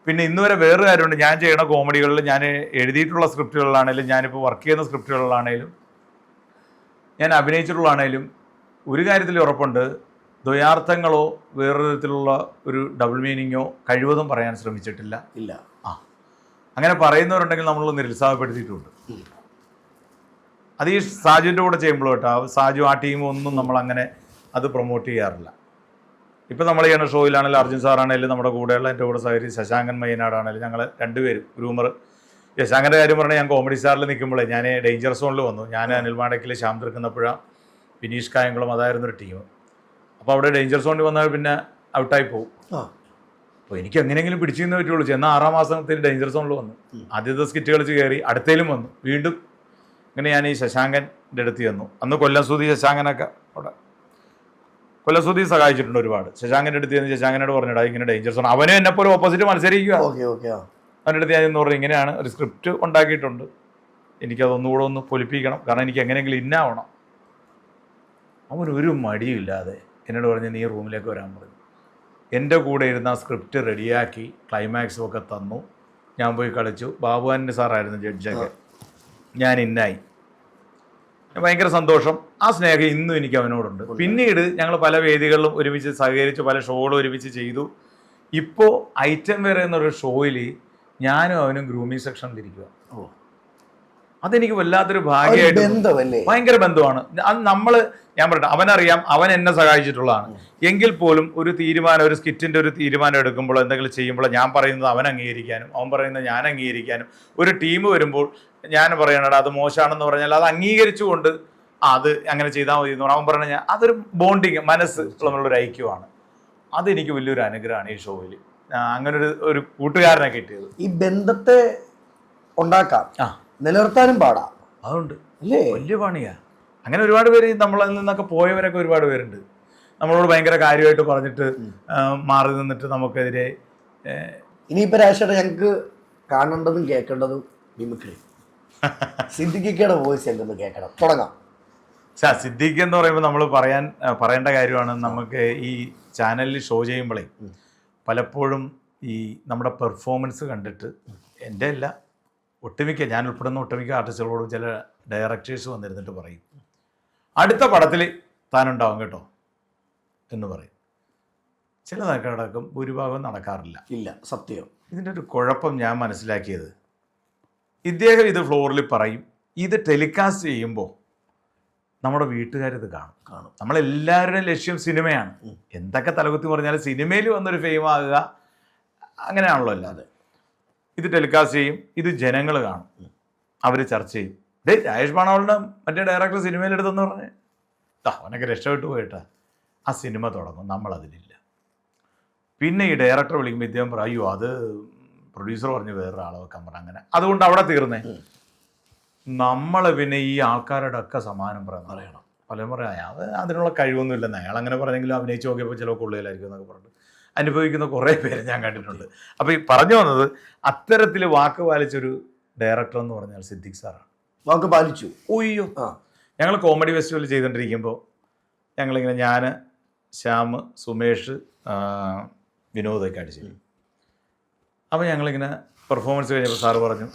പിന്നെ ഇന്ന് വരെ വേറൊരു കാര്യമുണ്ട്, ഞാൻ ചെയ്യുന്ന കോമഡികളിൽ, ഞാൻ എഴുതിയിട്ടുള്ള സ്ക്രിപ്റ്റുകളിലാണേലും, ഞാനിപ്പോൾ വർക്ക് ചെയ്യുന്ന സ്ക്രിപ്റ്റുകളിലാണേലും, ഞാൻ അഭിനയിച്ചിട്ടുള്ളതാണേലും ഒരു കാര്യത്തിൽ ഉറപ്പുണ്ട്, ദ്വയാർത്ഥങ്ങളോ വേറൊരു തരത്തിലുള്ള ഒരു ഡബിൾ മീനിങ്ങോ കഴിവതും പറയാൻ ശ്രമിച്ചിട്ടില്ല. ഇല്ല. അങ്ങനെ പറയുന്നവരുണ്ടെങ്കിൽ നമ്മൾ നിരുത്സാഹപ്പെടുത്തിയിട്ടുണ്ട്. അത് ഈ സാജുവിൻ്റെ കൂടെ ചെയ്യുമ്പോൾ കേട്ടോ, സാജു ആ ടീമും ഒന്നും നമ്മളങ്ങനെ അത് പ്രൊമോട്ട് ചെയ്യാറില്ല. ഇപ്പം നമ്മൾ ചെയ്യുന്ന ഷോയിലാണെങ്കിലും അർജുൻ സാറാണെങ്കിലും നമ്മുടെ കൂടെയുള്ള എൻ്റെ കൂടെ സഹകരിച്ച് ശശാങ്കൻ മയ്യനാടാണെങ്കിലും ഞങ്ങൾ രണ്ടുപേരും ഗ്രൂമർ. ശശാങ്കൻ്റെ കാര്യം പറഞ്ഞാൽ ഞാൻ കോമഡി സ്റ്റാറിൽ നിൽക്കുമ്പോഴേ ഞാൻ ഡേഞ്ചർ സോണിൽ വന്നു. ഞാൻ അനിൽ മാടക്കിൽ ശ്യാം തീർക്കുന്നപ്പോഴ വിനീഷ് കായംകുളം അതായിരുന്നൊരു ടീം. അപ്പോൾ അവിടെ ഡേഞ്ചർ സോണിൽ വന്നാൽ പിന്നെ ഔട്ടായി പോകും. അപ്പോൾ എനിക്ക് എങ്ങനെയെങ്കിലും പിടിച്ചു നിന്ന് പറ്റുള്ളൂ. ചെന്നാൽ 6-ാം മാസത്തിൽ ഡേഞ്ചർ സോണിൽ വന്നു. ആദ്യത്തെ സ്കിറ്റ് കളിച്ച് കയറി, അടുത്തേലും വന്നു, വീണ്ടും ഇങ്ങനെ ഞാൻ ഈ ശശാങ്കൻ്റെ അടുത്ത് ചെന്നു. അന്ന് കൊല്ലംസൂതി ശശാങ്കനൊക്കെ അവിടെ കൊല്ലംസൂതി സഹായിച്ചിട്ടുണ്ട് ഒരുപാട്. ശശാങ്കൻ്റെ അടുത്ത് ചെന്ന് ശശാങ്കനോട് പറഞ്ഞിടാ ഇങ്ങനെ ഡേഞ്ചർ സോൺ, അവനും എന്നെപ്പോലെ ഓപ്പോസിറ്റ് മത്സരിക്കുക. അവൻ്റെ അടുത്ത് ഞാൻ എന്ന് പറഞ്ഞു ഇങ്ങനെയാണ് ഒരു സ്ക്രിപ്റ്റ് ഉണ്ടാക്കിയിട്ടുണ്ട്, എനിക്കതൊന്നുകൂടെ ഒന്ന് പൊലിപ്പിക്കണം, കാരണം എനിക്ക് എങ്ങനെയെങ്കിലും ഇന്നാവണം. അവനൊരു മടിയില്ലാതെ എന്നോട് പറഞ്ഞ് നീ റൂമിലേക്ക് വരാൻ പറഞ്ഞു. എൻ്റെ കൂടെ ഇരുന്ന ആ സ്ക്രിപ്റ്റ് റെഡിയാക്കി ക്ലൈമാക്സും ഒക്കെ തന്നു. ഞാൻ പോയി കളിച്ചു. ബാബുവാൻ്റെ സാറായിരുന്നു ജഡ്ജൊക്കെ. ഞാൻ ഇന്നായി. ഭയങ്കര സന്തോഷം. ആ സ്നേഹം ഇന്നും എനിക്ക് അവനോടുണ്ട്. പിന്നീട് ഞങ്ങൾ പല വേദികളിലും ഒരുമിച്ച് സഹകരിച്ചു, പല ഷോകളും ഒരുമിച്ച് ചെയ്തു. ഇപ്പോൾ ഐറ്റം വേറെ എന്നൊരു ഷോയിൽ ഞാനും അവനും ഗ്രൂമിങ് സെക്ഷനിലിരിക്കുക. അതെനിക്ക് വല്ലാത്തൊരു ഭാഗ്യമായിട്ട്, ഭയങ്കര ബന്ധമാണ്. അത് ഞാൻ പറയട്ടെ, അവനറിയാം അവൻ എന്നെ സഹായിച്ചിട്ടുള്ളതാണ്. എങ്കിൽ പോലും ഒരു തീരുമാനം, ഒരു സ്കിറ്റിൻ്റെ ഒരു തീരുമാനം എടുക്കുമ്പോൾ, എന്തെങ്കിലും ചെയ്യുമ്പോൾ ഞാൻ പറയുന്നത് അവൻ അംഗീകരിക്കാനും അവൻ പറയുന്നത് ഞാൻ അംഗീകരിക്കാനും, ഒരു ടീം വരുമ്പോൾ ഞാൻ പറയണടാ അത് മോശമാണെന്ന് പറഞ്ഞാൽ അത് അംഗീകരിച്ചുകൊണ്ട് അത് അങ്ങനെ ചെയ്താൽ മതി എന്ന് പറഞ്ഞാൽ അവൻ പറഞ്ഞാൽ അതൊരു ബോണ്ടിങ്, മനസ്സ് തമ്മിലുള്ളൊരു ഐക്യമാണ്. അതെനിക്ക് വലിയൊരു അനുഗ്രഹമാണ് ഈ ഷോയിൽ അങ്ങനെ ഒരു കൂട്ടുകാരനെ കിട്ടിയത്. ഈ ബന്ധത്തെ ഉണ്ടാക്കാം, നിലനിർത്താനും പാടാം. അതുകൊണ്ട് അല്ലേ വലിയ പണിയാ. അങ്ങനെ ഒരുപാട് പേര് നമ്മളിൽ നിന്നൊക്കെ പോയവരൊക്കെ ഒരുപാട് പേരുണ്ട്. നമ്മളോട് ഭയങ്കര കാര്യമായിട്ട് പറഞ്ഞിട്ട് മാറി നിന്നിട്ട് നമുക്കെതിരെ. ഇനിയിപ്പോൾ രാജേഷേട്ടാ ഞങ്ങൾക്ക് കാണേണ്ടതും കേൾക്കേണ്ടതും മിമിക്രി. സിദ്ദിഖിക്കയുടെ വോയിസ് എന്തെന്ന് കേൾക്കണം, തുടങ്ങാം. സിദ്ദിഖ് എന്ന് പറയുമ്പോൾ നമ്മൾ പറയേണ്ട കാര്യമാണ്. നമുക്ക് ഈ ചാനലിൽ ഷോ ചെയ്യുമ്പോഴേ പലപ്പോഴും ഈ നമ്മുടെ പെർഫോമൻസ് കണ്ടിട്ട് എൻ്റെ അല്ല, ഒട്ടുമിക്ക ഞാൻ ഉൾപ്പെടുന്ന ഒട്ടുമിക്ക ആർട്ടിസ്റ്റുകളോടും ചില ഡയറക്ടേഴ്സ് വന്നിരുന്നിട്ട് പറയും അടുത്ത പടത്തിൽ താനുണ്ടാവും കേട്ടോ എന്ന് പറയും. ചിലതൊക്കെ നടക്കും, ഭൂരിഭാഗം നടക്കാറില്ല. ഇല്ല, സത്യം. ഇതിൻ്റെ ഒരു കുഴപ്പം ഞാൻ മനസ്സിലാക്കിയത്, ഇദ്ദേഹം ഇത് ഫ്ലോറിൽ പറയും, ഇത് ടെലികാസ്റ്റ് ചെയ്യുമ്പോൾ നമ്മുടെ വീട്ടുകാരിത് കാണും. നമ്മളെല്ലാവരുടെയും ലക്ഷ്യം സിനിമയാണ്. എന്തൊക്കെ തലകുത്തി പറഞ്ഞാലും സിനിമയിൽ വന്നൊരു ഫെയിം ആകുക അങ്ങനെയാണല്ലോ. അല്ലാതെ ഇത് ടെലികാസ്റ്റ് ചെയ്യും, ഇത് ജനങ്ങൾ കാണും, അവർ ചർച്ച ചെയ്യും. രാജേഷ് പാണവളുടെ മറ്റേ ഡയറക്ടർ സിനിമയിലെടുത്തെന്ന് പറഞ്ഞ് അവനൊക്കെ രക്ഷപ്പെട്ടു പോയിട്ടാ ആ സിനിമ തുടങ്ങും, നമ്മളതിലില്ല. പിന്നെ ഈ ഡയറക്ടർ വിളിക്കുമ്പോൾ ഇദ്ദേഹം പറയും അയ്യോ അത് പ്രൊഡ്യൂസർ പറഞ്ഞ് വേറൊരാളെ വെക്കാൻ പറഞ്ഞു. അങ്ങനെ അതുകൊണ്ട് അവിടെ തീർന്നേ. നമ്മൾ പിന്നെ ഈ ആൾക്കാരുടെ ഒക്കെ സമാനം പറയണം. പലരും പറയാം അത് അതിനുള്ള കഴിവൊന്നും ഇല്ലെന്ന്. അയാൾ അങ്ങനെ പറഞ്ഞെങ്കിലും അഭിനയിച്ച് നോക്കിയപ്പോൾ ചില കൊള്ളുകയിലായിരിക്കും എന്നൊക്കെ പറഞ്ഞിട്ട് അനുഭവിക്കുന്ന കുറേ പേര് ഞാൻ കണ്ടിട്ടുണ്ട്. അപ്പോൾ ഈ പറഞ്ഞു വന്നത്, അത്തരത്തിൽ വാക്ക് പാലിച്ചൊരു ഡയറക്ടർ എന്ന് പറഞ്ഞാൽ സിദ്ദിഖ് സാറാണ്. വാക്ക് പാലിച്ചു. ഒയ്യോ, ഞങ്ങൾ കോമഡി ഫെസ്റ്റിവൽ ചെയ്തുകൊണ്ടിരിക്കുമ്പോൾ ഞങ്ങളിങ്ങനെ ഞാൻ, ശ്യാം, സുമേഷ്, വിനോദൊക്കെ അടിച്ചു. അപ്പോൾ ഞങ്ങളിങ്ങനെ പെർഫോമൻസ് കഴിഞ്ഞപ്പോൾ സാറ് പറഞ്ഞു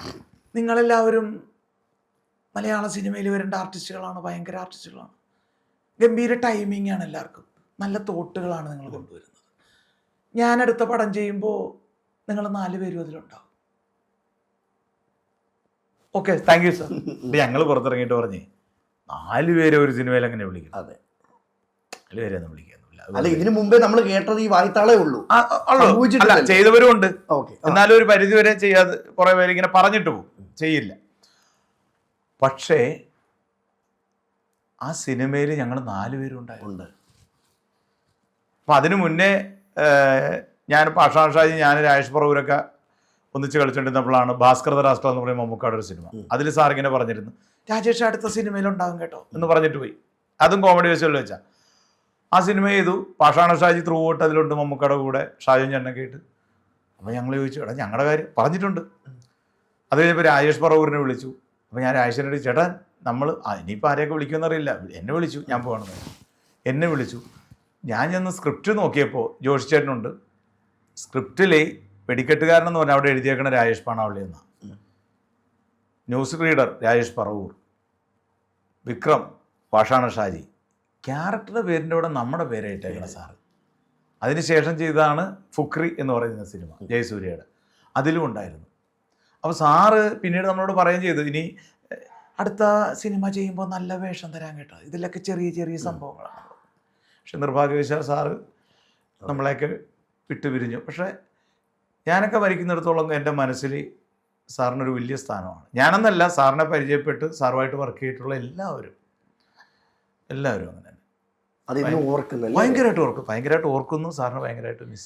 നിങ്ങളെല്ലാവരും മലയാള സിനിമയിൽ വരേണ്ട ആർട്ടിസ്റ്റുകളാണ്, ഭയങ്കര ആർട്ടിസ്റ്റുകളാണ്, ഗംഭീര ടൈമിംഗ് ആണ്, എല്ലാവർക്കും നല്ല തോട്ടുകളാണ് നിങ്ങൾ കൊണ്ടുവരുന്നത്. ഞാനടുത്ത പടം ചെയ്യുമ്പോൾ നിങ്ങൾ 4 പേരും അതിലുണ്ടാവും. Okay, thank you sir. ഞങ്ങൾ പുറത്തിറങ്ങിയിട്ട് പറഞ്ഞേ 4 പേരെ ഒരു സിനിമയിൽ എങ്ങനെ വിളിക്കും? അതെ, 4 പേരെ ഒന്നും വിളിക്കുന്നില്ല. അല്ല, ഇതിനു മുമ്പേ നമ്മൾ കേട്ടത് ഈ വായ്ത്താളേ ഉള്ളൂ. ചെയ്തവരും ഉണ്ട്. എന്നാലും ഒരു പരിധി വരെ ചെയ്യാതെ കുറെ പേര് ഇങ്ങനെ പറഞ്ഞിട്ട് പോകും, ചെയ്യില്ല. പക്ഷേ ആ സിനിമയിൽ ഞങ്ങൾ 4 പേരുണ്ടായിട്ടുണ്ട്. അപ്പം അതിനു മുന്നേ ഞാൻ പാഷാഷാജി, ഞാൻ രാജേഷ് പറവൂരൊക്കെ ഒന്നിച്ച് കളിച്ചുകൊണ്ടിരുന്നപ്പോഴാണ് ഭാസ്കർ രാഷ്ട്രം എന്ന് പറയുമ്പോൾ മമ്മൂക്കാട് ഒരു സിനിമ. അതിൽ സാർ ഇങ്ങനെ പറഞ്ഞിരുന്നു രാജേഷ് അടുത്ത സിനിമയിലുണ്ടാകും കേട്ടോ എന്ന് പറഞ്ഞിട്ട് പോയി. അതും കോമഡി ഫെസ്റ്റിവലിൽ വെച്ചാൽ ആ സിനിമ ചെയ്തു. പാഷാണ ഷാജി ത്രൂ ഔട്ട് അതിലുണ്ട്, മമ്മൂക്കയുടെ കൂടെ ഷാജൻ ചേട്ടനൊക്കെ ആയിട്ട്. അപ്പോൾ ഞങ്ങൾ ചോദിച്ചു എടാ ഞങ്ങളുടെ കാര്യം പറഞ്ഞിട്ടുണ്ട്. അത് കഴിഞ്ഞപ്പോൾ രാജേഷ് പറവൂരിനെ വിളിച്ചു. അപ്പോൾ ഞാൻ രാജേഷിനോട് ചേട്ടാ നമ്മൾ ഇനിയിപ്പോൾ ആരെയൊക്കെ വിളിക്കുമെന്നറിയില്ല, എന്നെ വിളിച്ചു, ഞാൻ പോകണമെന്ന്. എന്നെ വിളിച്ചു. ഞാൻ ചെന്ന് സ്ക്രിപ്റ്റ് നോക്കിയപ്പോൾ ജോഷി ചേട്ടനുണ്ട്. സ്ക്രിപ്റ്റിൽ വെടിക്കെട്ടുകാരനെന്ന് പറഞ്ഞാൽ അവിടെ എഴുതിയേക്കണ രാജേഷ് പാണാവള്ളി എന്നാണ്. News reader Rajesh Paravur, Vikram Pashana Shaji. ക്യാരക്ടറുടെ പേരിൻ്റെ കൂടെ നമ്മുടെ പേരായിട്ടേക്കണം സാറ്. അതിനുശേഷം ചെയ്തതാണ് ഫുക്രി എന്ന് പറയുന്ന സിനിമ ജയസൂര്യയുടെ, അതിലും ഉണ്ടായിരുന്നു. അപ്പോൾ സാറ് പിന്നീട് നമ്മളോട് പറയുകയും ചെയ്തു, ഇനി അടുത്ത സിനിമ ചെയ്യുമ്പോൾ നല്ല വേഷം തരാൻ കേട്ടോ, ഇതിലൊക്കെ ചെറിയ ചെറിയ സംഭവങ്ങളാണ്. പക്ഷെ നിർഭാഗ്യവശാൽ സാറ് നമ്മളെയൊക്കെ വിട്ടുപിരിഞ്ഞു. പക്ഷേ ഞാനൊക്കെ മരിക്കുന്നിടത്തോളം എൻ്റെ മനസ്സിൽ സാറിനൊരു വലിയ സ്ഥാനമാണ്. ഞാനെന്നല്ല, സാറിനെ പരിചയപ്പെട്ട് സാറുമായിട്ട് വർക്ക് ചെയ്തിട്ടുള്ള എല്ലാവരും അങ്ങനെ തന്നെ അത് ഇന്നും ഓർക്കുന്നില്ല. ഭയങ്കരമായിട്ട് ഓർക്കുന്നു. സാറിനെ ഭയങ്കരമായിട്ട് മിസ്